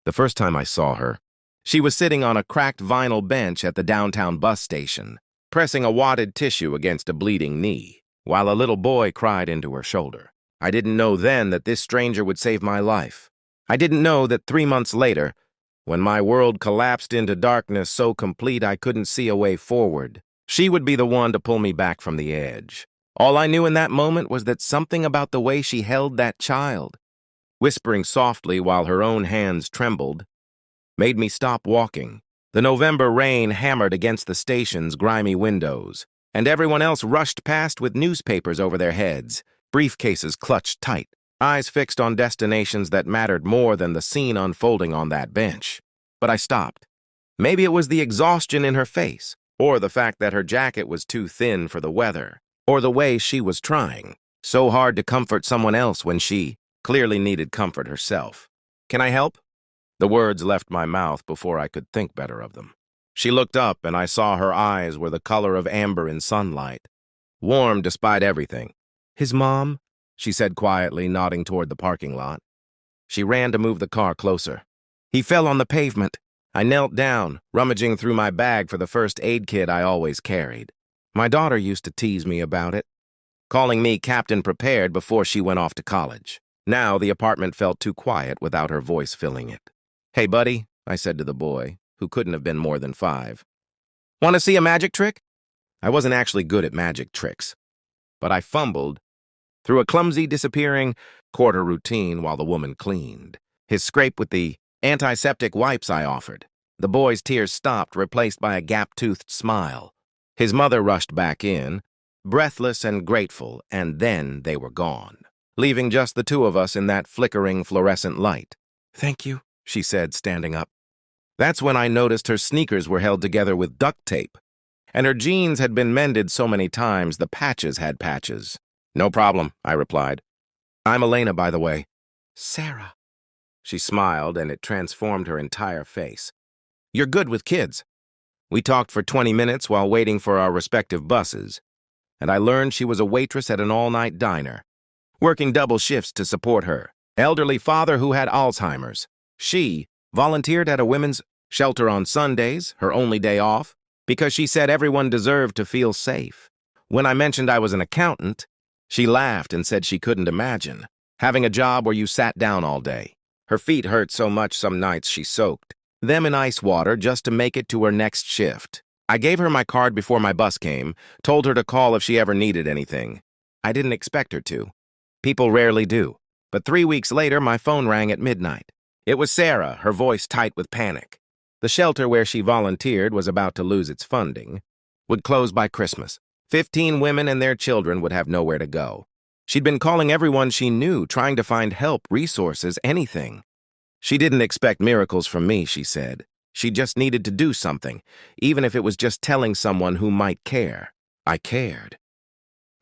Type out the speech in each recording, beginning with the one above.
The first time I saw her, she was sitting on a cracked vinyl bench at the downtown bus station, pressing a wadded tissue against a bleeding knee, while a little boy cried into her shoulder. I didn't know then that this stranger would save my life. I didn't know that 3 months later, when my world collapsed into darkness so complete I couldn't see a way forward, she would be the one to pull me back from the edge. All I knew in that moment was that something about the way she held that child, whispering softly while her own hands trembled, made me stop walking. The November rain hammered against the station's grimy windows, and everyone else rushed past with newspapers over their heads, briefcases clutched tight, eyes fixed on destinations that mattered more than the scene unfolding on that bench. But I stopped. Maybe it was the exhaustion in her face, or the fact that her jacket was too thin for the weather, or the way she was trying so hard to comfort someone else when she clearly needed comfort herself. "Can I help?" The words left my mouth before I could think better of them. She looked up, and I saw her eyes were the color of amber in sunlight, warm despite everything. "His mom?" she said quietly, nodding toward the parking lot. She ran to move the car closer. "He fell on the pavement." I knelt down, rummaging through my bag for the first aid kit I always carried. My daughter used to tease me about it, calling me Captain Prepared before she went off to college. Now the apartment felt too quiet without her voice filling it. "Hey, buddy," I said to the boy, who couldn't have been more than 5. "Want to see a magic trick?" I wasn't actually good at magic tricks, but I fumbled through a clumsy, disappearing quarter routine while the woman cleaned. His scrape with the antiseptic wipes I offered. The boy's tears stopped, replaced by a gap-toothed smile. His mother rushed back in, breathless and grateful, and then they were gone, leaving just the two of us in that flickering fluorescent light. "Thank you," she said, standing up. That's when I noticed her sneakers were held together with duct tape, and her jeans had been mended so many times the patches had patches. "No problem," I replied. "I'm Elena, by the way." "Sarah." She smiled, and it transformed her entire face. "You're good with kids." We talked for 20 minutes while waiting for our respective buses, and I learned she was a waitress at an all-night diner, working double shifts to support her elderly father who had Alzheimer's. She volunteered at a women's shelter on Sundays, her only day off, because she said everyone deserved to feel safe. When I mentioned I was an accountant, she laughed and said she couldn't imagine having a job where you sat down all day. Her feet hurt so much some nights she soaked them in ice water just to make it to her next shift. I gave her my card before my bus came, told her to call if she ever needed anything. I didn't expect her to. People rarely do. But 3 weeks later, my phone rang at midnight. It was Sarah, her voice tight with panic. The shelter where she volunteered was about to lose its funding, would close by Christmas. 15 women and their children would have nowhere to go. She'd been calling everyone she knew, trying to find help, resources, anything. She didn't expect miracles from me, she said. She just needed to do something, even if it was just telling someone who might care. I cared.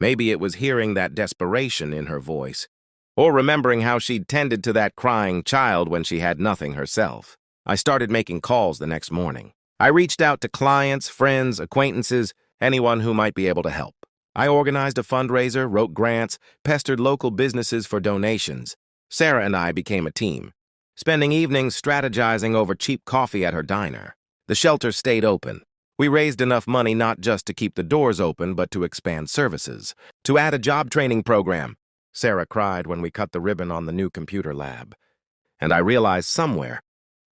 Maybe it was hearing that desperation in her voice, or remembering how she'd tended to that crying child when she had nothing herself. I started making calls the next morning. I reached out to clients, friends, acquaintances, anyone who might be able to help. I organized a fundraiser, wrote grants, pestered local businesses for donations. Sarah and I became a team, spending evenings strategizing over cheap coffee at her diner. The shelter stayed open. We raised enough money not just to keep the doors open, but to expand services, to add a job training program. Sarah cried when we cut the ribbon on the new computer lab. And I realized somewhere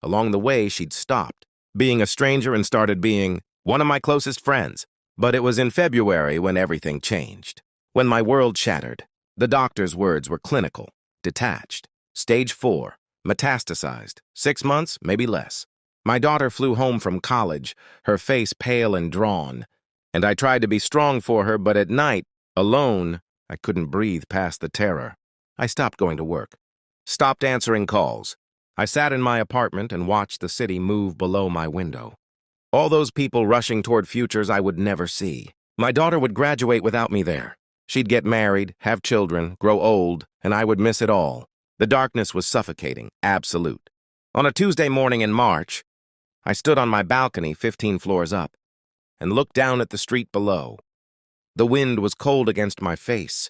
along the way she'd stopped being a stranger and started being one of my closest friends. But it was in February when everything changed, when my world shattered. The doctor's words were clinical, detached, stage 4, metastasized, 6 months, maybe less. My daughter flew home from college, her face pale and drawn, and I tried to be strong for her, but at night, alone, I couldn't breathe past the terror. I stopped going to work, stopped answering calls. I sat in my apartment and watched the city move below my window. All those people rushing toward futures I would never see. My daughter would graduate without me there. She'd get married, have children, grow old, and I would miss it all. The darkness was suffocating, absolute. On a Tuesday morning in March, I stood on my balcony 15 floors up and looked down at the street below. The wind was cold against my face,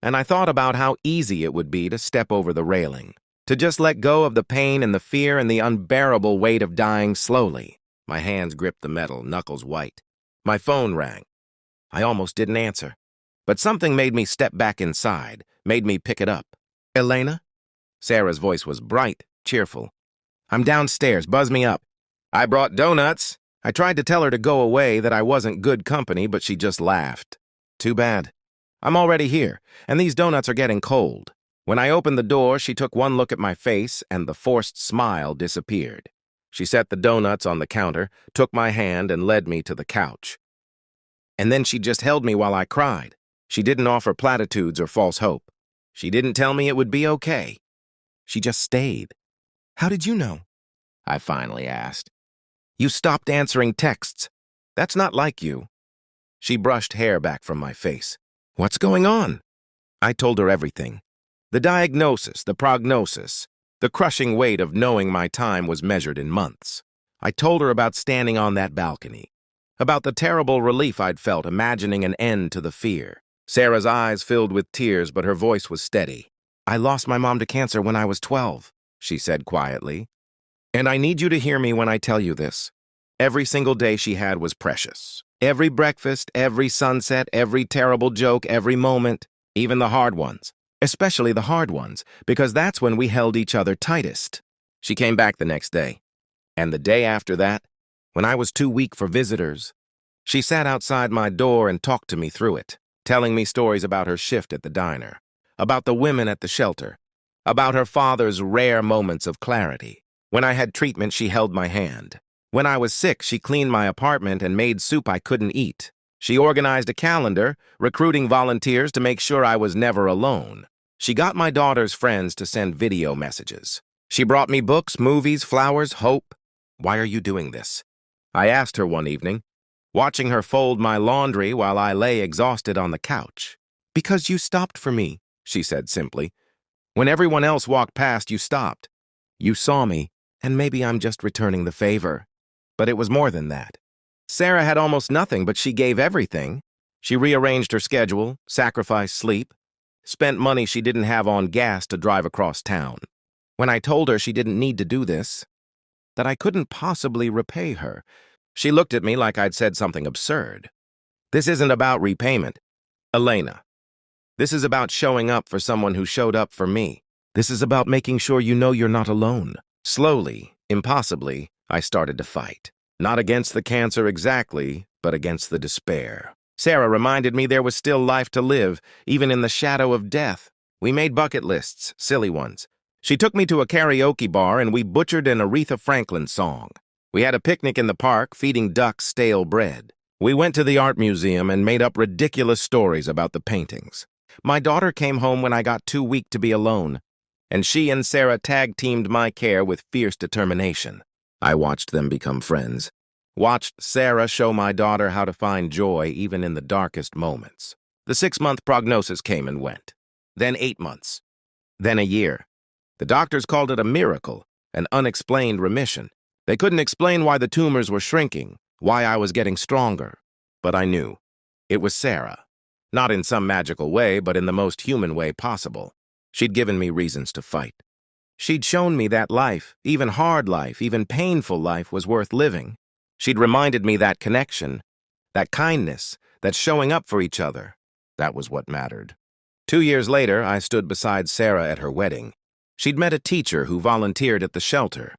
and I thought about how easy it would be to step over the railing, To just let go of the pain and the fear and the unbearable weight of dying slowly. My hands gripped the metal, knuckles white. My phone rang. I almost didn't answer. But something made me step back inside, made me pick it up. Elena? Sarah's voice was bright, cheerful. I'm downstairs, buzz me up. I brought donuts. I tried to tell her to go away, that I wasn't good company, but she just laughed. Too bad. I'm already here, and these donuts are getting cold. When I opened the door, she took one look at my face, and the forced smile disappeared. She set the donuts on the counter, took my hand, and led me to the couch. And then she just held me while I cried. She didn't offer platitudes or false hope. She didn't tell me it would be okay. She just stayed. How did you know? I finally asked. You stopped answering texts. That's not like you. She brushed hair back from my face. What's going on? I told her everything. The diagnosis, the prognosis, the crushing weight of knowing my time was measured in months. I told her about standing on that balcony, about the terrible relief I'd felt imagining an end to the fear. Sarah's eyes filled with tears, but her voice was steady. I lost my mom to cancer when I was 12, she said quietly. And I need you to hear me when I tell you this. Every single day she had was precious. Every breakfast, every sunset, every terrible joke, every moment, even the hard ones. Especially the hard ones, because that's when we held each other tightest. She came back the next day. And the day after that, when I was too weak for visitors, she sat outside my door and talked to me through it, telling me stories about her shift at the diner, about the women at the shelter, about her father's rare moments of clarity. When I had treatment, she held my hand. When I was sick, she cleaned my apartment and made soup I couldn't eat. She organized a calendar, recruiting volunteers to make sure I was never alone. She got my daughter's friends to send video messages. She brought me books, movies, flowers, hope. Why are you doing this? I asked her one evening, watching her fold my laundry while I lay exhausted on the couch. Because you stopped for me, she said simply. When everyone else walked past, you stopped. You saw me, and maybe I'm just returning the favor. But it was more than that. Sarah had almost nothing, but she gave everything. She rearranged her schedule, sacrificed sleep, spent money she didn't have on gas to drive across town. When I told her she didn't need to do this, that I couldn't possibly repay her, she looked at me like I'd said something absurd. This isn't about repayment, Elena. This is about showing up for someone who showed up for me. This is about making sure you know you're not alone. Slowly, impossibly, I started to fight. Not against the cancer exactly, but against the despair. Sarah reminded me there was still life to live, even in the shadow of death. We made bucket lists, silly ones. She took me to a karaoke bar and we butchered an Aretha Franklin song. We had a picnic in the park, feeding ducks stale bread. We went to the art museum and made up ridiculous stories about the paintings. My daughter came home when I got too weak to be alone, and she and Sarah tag-teamed my care with fierce determination. I watched them become friends. Watched Sarah show my daughter how to find joy even in the darkest moments. The 6-month prognosis came and went. Then 8 months. Then a year. The doctors called it a miracle, an unexplained remission. They couldn't explain why the tumors were shrinking, why I was getting stronger. But I knew. It was Sarah. Not in some magical way, but in the most human way possible. She'd given me reasons to fight. She'd shown me that life, even hard life, even painful life, was worth living. She'd reminded me that connection, that kindness, that showing up for each other, that was what mattered. 2 years later, I stood beside Sarah at her wedding. She'd met a teacher who volunteered at the shelter,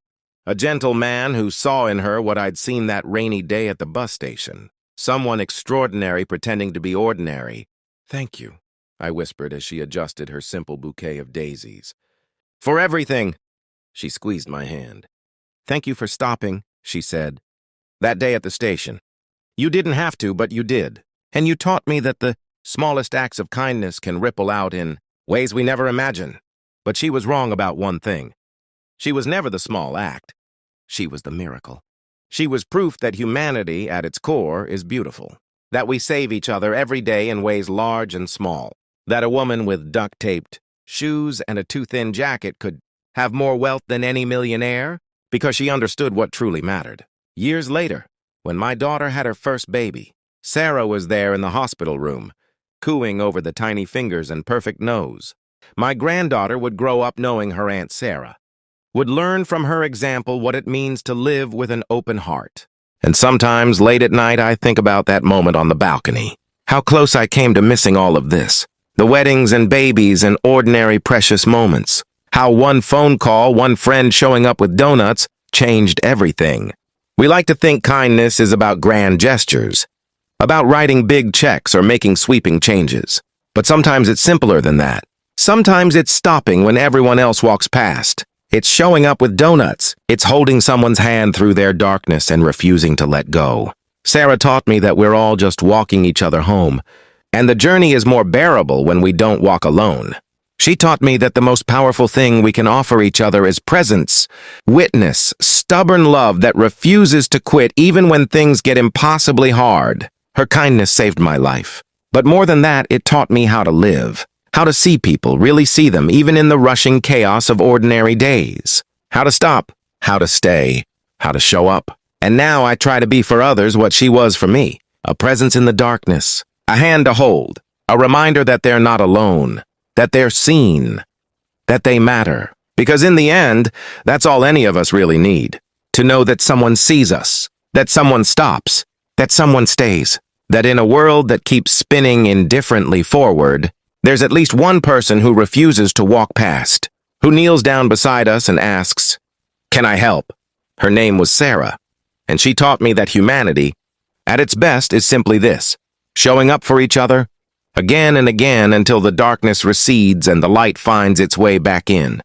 a gentle man who saw in her what I'd seen that rainy day at the bus station, someone extraordinary pretending to be ordinary. Thank you, I whispered as she adjusted her simple bouquet of daisies. For everything, she squeezed my hand. Thank you for stopping, she said. That day at the station. You didn't have to, but you did. And you taught me that the smallest acts of kindness can ripple out in ways we never imagine. But she was wrong about one thing. She was never the small act. She was the miracle. She was proof that humanity, at its core, is beautiful. That we save each other every day in ways large and small. That a woman with duct-taped shoes and a too-thin jacket could have more wealth than any millionaire because she understood what truly mattered. Years later, when my daughter had her first baby, Sarah was there in the hospital room, cooing over the tiny fingers and perfect nose. My granddaughter would grow up knowing her Aunt Sarah, would learn from her example what it means to live with an open heart. And sometimes, late at night, I think about that moment on the balcony. How close I came to missing all of this. The weddings and babies and ordinary precious moments. How one phone call, one friend showing up with donuts, changed everything. We like to think kindness is about grand gestures, about writing big checks or making sweeping changes. But sometimes it's simpler than that. Sometimes it's stopping when everyone else walks past. It's showing up with donuts. It's holding someone's hand through their darkness and refusing to let go. Sarah taught me that we're all just walking each other home, and the journey is more bearable when we don't walk alone. She taught me that the most powerful thing we can offer each other is presence, witness, stubborn love that refuses to quit even when things get impossibly hard. Her kindness saved my life. But more than that, it taught me how to live. How to see people, really see them, even in the rushing chaos of ordinary days. How to stop, how to stay, how to show up. And now I try to be for others what she was for me. A presence in the darkness, a hand to hold, a reminder that they're not alone, that they're seen, that they matter. Because in the end, that's all any of us really need. To know that someone sees us, that someone stops, that someone stays. That in a world that keeps spinning indifferently forward, there's at least one person who refuses to walk past, who kneels down beside us and asks, "Can I help?" Her name was Sarah, and she taught me that humanity, at its best, is simply this: showing up for each other, again and again until the darkness recedes and the light finds its way back in.